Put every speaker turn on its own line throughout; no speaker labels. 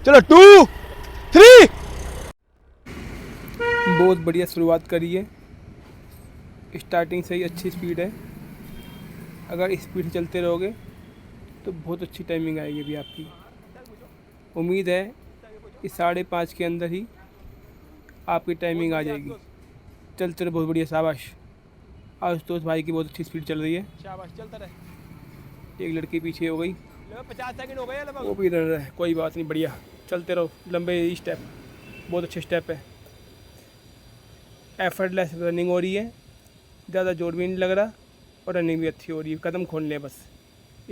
चलो 2 3।
बहुत बढ़िया शुरुआत करी है। स्टार्टिंग से ही अच्छी स्पीड है। अगर इस स्पीड से चलते रहोगे तो बहुत अच्छी टाइमिंग आएगी अभी आपकी। उम्मीद है कि 5:30 के अंदर ही आपकी टाइमिंग आ जाएगी। चलते रहो, बहुत बढ़िया, शाबाश। आशुतोष भाई की बहुत अच्छी स्पीड चल रही है।
शाबाश, चलता रहे।
एक लड़की पीछे हो गई,
50 सेकंड हो गए
वो
लगभग।
भी रन रहा है, कोई बात नहीं, बढ़िया। चलते रहो, लंबे स्टेप, बहुत अच्छे स्टेप है। एफर्टलेस रनिंग हो रही है, ज़्यादा जोर भी नहीं लग रहा और रनिंग भी अच्छी हो रही है। कदम खोलने हैं बस।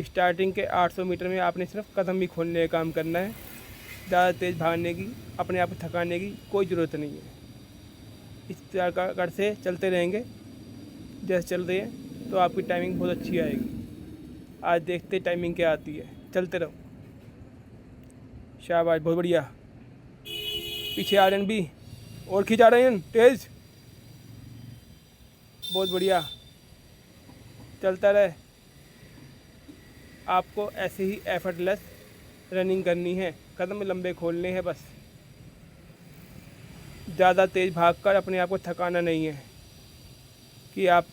स्टार्टिंग के 800 मीटर में आपने सिर्फ कदम ही खोलने का काम करना है। ज़्यादा तेज़ भागने की, अपने आप को थकाने की कोई ज़रूरत नहीं है। इस प्रकार से चलते रहेंगे जैसे चल रहे हैं तो आपकी टाइमिंग बहुत अच्छी आएगी। आज देखते टाइमिंग क्या आती है। चलते रहो, शाबाश, बहुत बढ़िया। पीछे आ रहे हैं भी, और खींचा रहे हैं तेज़, बहुत बढ़िया। चलता रहे। आपको ऐसे ही एफर्टलेस रनिंग करनी है, कदम लंबे खोलने हैं बस। ज़्यादा तेज़ भागकर अपने आप को थकाना नहीं है कि आप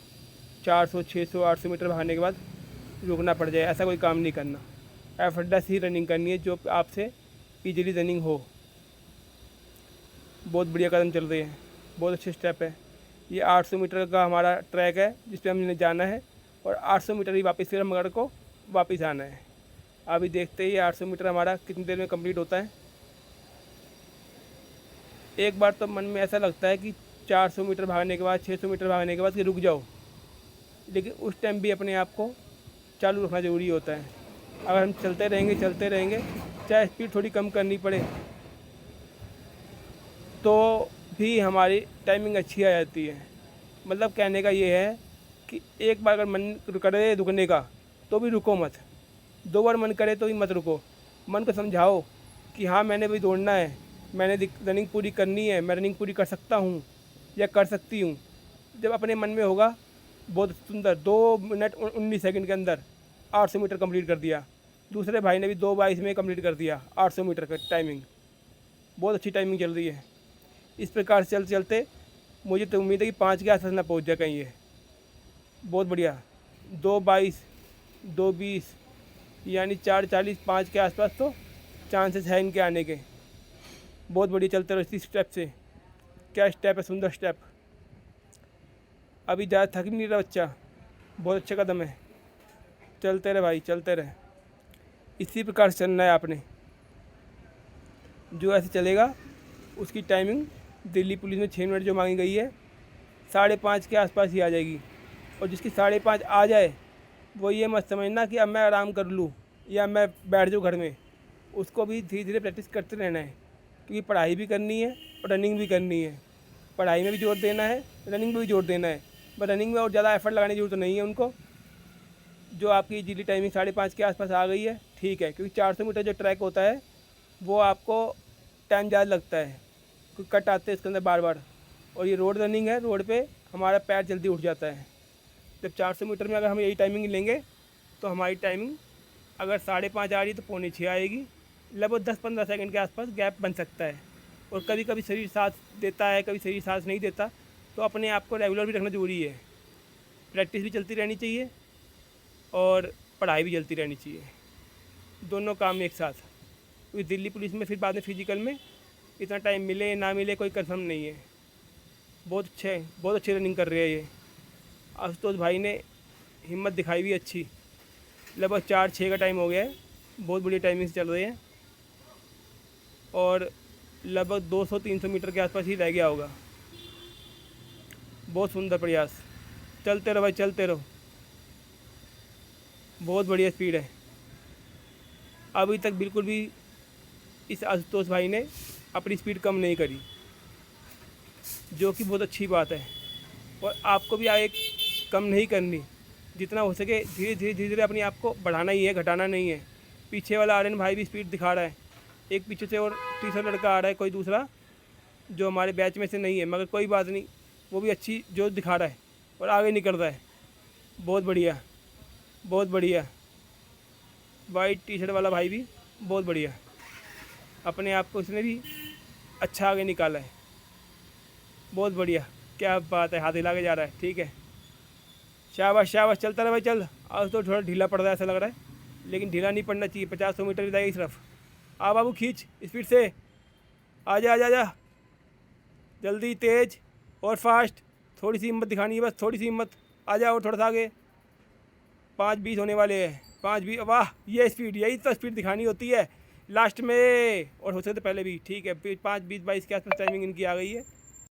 400 600 800 मीटर भागने के बाद रुकना पड़ जाए, ऐसा कोई काम नहीं करना। एफर्टलेस ही रनिंग करनी है जो आपसे इजीली रनिंग हो। बहुत बढ़िया कदम चल रहे हैं, बहुत अच्छे स्टेप है। ये 800 मीटर का हमारा ट्रैक है जिस पे हमने जाना है और 800 मीटर ही वापस फिर हम को वापस आना है। अभी देखते ही 800 मीटर हमारा कितनी देर में कंप्लीट होता है। एक बार तो मन में ऐसा लगता है कि 400 मीटर भागने के बाद, 600 मीटर भागने के बाद कि रुक जाओ, लेकिन उस टाइम भी अपने आप को चालू रखना ज़रूरी होता है। अगर हम चलते रहेंगे चाहे स्पीड थोड़ी कम करनी पड़े तो भी हमारी टाइमिंग अच्छी आ जाती है। मतलब कहने का ये है कि एक बार अगर मन करे रुकने का तो भी रुको मत, 2 बार मन करे तो भी मत रुको। मन को समझाओ कि हाँ, मैंने भी दौड़ना है, मैंने रनिंग पूरी करनी है, मैं रनिंग पूरी कर सकता हूँ या कर सकती हूँ। जब अपने मन में होगा, बहुत सुंदर 2 मिनट 19 सेकंड के अंदर 800 मीटर कंप्लीट कर दिया। दूसरे भाई ने भी 2:22 में कंप्लीट कर दिया 800 मीटर का टाइमिंग। बहुत अच्छी टाइमिंग चल रही है। इस प्रकार से चलते चलते मुझे तो उम्मीद है कि 5 के आसपास ना पहुँच जाए कहीं ये। बहुत बढ़िया, 2:22 2:20 यानी 4:40 5 के आसपास तो चांसेस है इनके आने के। बहुत बढ़िया, चलते रहो इसी स्टेप से। क्या स्टेप है, सुंदर स्टेप। अभी ज़्यादा थक नहीं रहा बच्चा, बहुत अच्छा कदम है। चलते रहे भाई, चलते रहे। इसी प्रकार से चलना है आपने। जो ऐसे चलेगा उसकी टाइमिंग दिल्ली पुलिस में 6 मिनट जो मांगी गई है, 5:30 के आसपास ही आ जाएगी। और जिसकी 5:30 आ जाए वो ये मत समझना कि अब मैं आराम कर लूँ या मैं बैठ जाऊँ घर में। उसको भी धीरे धीरे प्रैक्टिस करते रहना है, क्योंकि पढ़ाई भी करनी है और रनिंग भी करनी है। पढ़ाई में भी जोर देना है, रनिंग में भी जोर देना है। बट रनिंग में और ज़्यादा एफर्ट लगाने की जरूरत नहीं है उनको। जो आपकी इजीली टाइमिंग 5:30 के आसपास आ गई है, ठीक है। क्योंकि 400 मीटर जो ट्रैक होता है वो आपको टाइम ज़्यादा लगता है, क्योंकि कट आते हैं इसके अंदर बार बार। और ये रोड रनिंग है, रोड पे हमारा पैर जल्दी उठ जाता है। जब 400 मीटर में अगर हम यही टाइमिंग लेंगे तो हमारी टाइमिंग अगर 5:30 आ रही है तो 5:45 आएगी। लगभग 10-15 सेकंड के आसपास गैप बन सकता है। और कभी कभी शरीर साथ देता है, कभी शरीर साथ नहीं देता, तो अपने आप को रेगुलर भी रखना ज़रूरी है। प्रैक्टिस भी चलती रहनी चाहिए और पढ़ाई भी चलती रहनी चाहिए, दोनों काम एक साथ। क्योंकि दिल्ली पुलिस में फिर बाद में फिजिकल में इतना टाइम मिले ना मिले कोई कंफर्म नहीं है। बहुत अच्छे, बहुत अच्छी रनिंग कर रहे हैं ये। आशुतोष भाई ने हिम्मत दिखाई भी अच्छी। लगभग 4-6 का टाइम हो गया है, बहुत बढ़िया टाइमिंग से चल रहे हैं। और लगभग 200-300 मीटर के आसपास ही रह गया होगा। बहुत सुंदर प्रयास। चलते रहो भाई, चलते रहो, बहुत बढ़िया स्पीड है। अभी तक बिल्कुल भी इस आशुतोष भाई ने अपनी स्पीड कम नहीं करी, जो कि बहुत अच्छी बात है। और आपको भी आगे कम नहीं करनी, जितना हो सके धीरे धीरे अपने आप को बढ़ाना ही है, घटाना नहीं है। पीछे वाला आर्यन भाई भी स्पीड दिखा रहा है। एक पीछे से और तीसरा लड़का आ रहा है, कोई दूसरा जो हमारे बैच में से नहीं है, मगर कोई बात नहीं, वो भी अच्छी जो दिखा रहा है और आगे निकल रहा है। बहुत बढ़िया, बहुत बढ़िया। वाइट टी शर्ट वाला भाई भी बहुत बढ़िया। अपने आप को उसने भी अच्छा आगे निकाला है। बहुत बढ़िया, क्या बात है, हाथ हिला के जा रहा है। ठीक है, शाबाश शाबाश, चलता रहे भाई, चल। आज तो थोड़ा ढीला पड़ रहा है ऐसा लग रहा है, लेकिन ढीला नहीं पड़ना चाहिए। 50-100 मीटर ही जाएगी सिर्फ। आ बाबू खींच स्पीड से, आजा आजा आजा, जल्दी, तेज और फास्ट। थोड़ी सी हिम्मत दिखानी है बस, थोड़ी सी हिम्मत। आजा और थोड़ा सा आगे। 5:20 होने वाले हैं, 5:20। वाह, ये स्पीड, यही तो स्पीड दिखानी होती है लास्ट में, और हो सकते पहले भी। ठीक है, 5:20-22 के आसपास टाइमिंग इनकी आ गई है।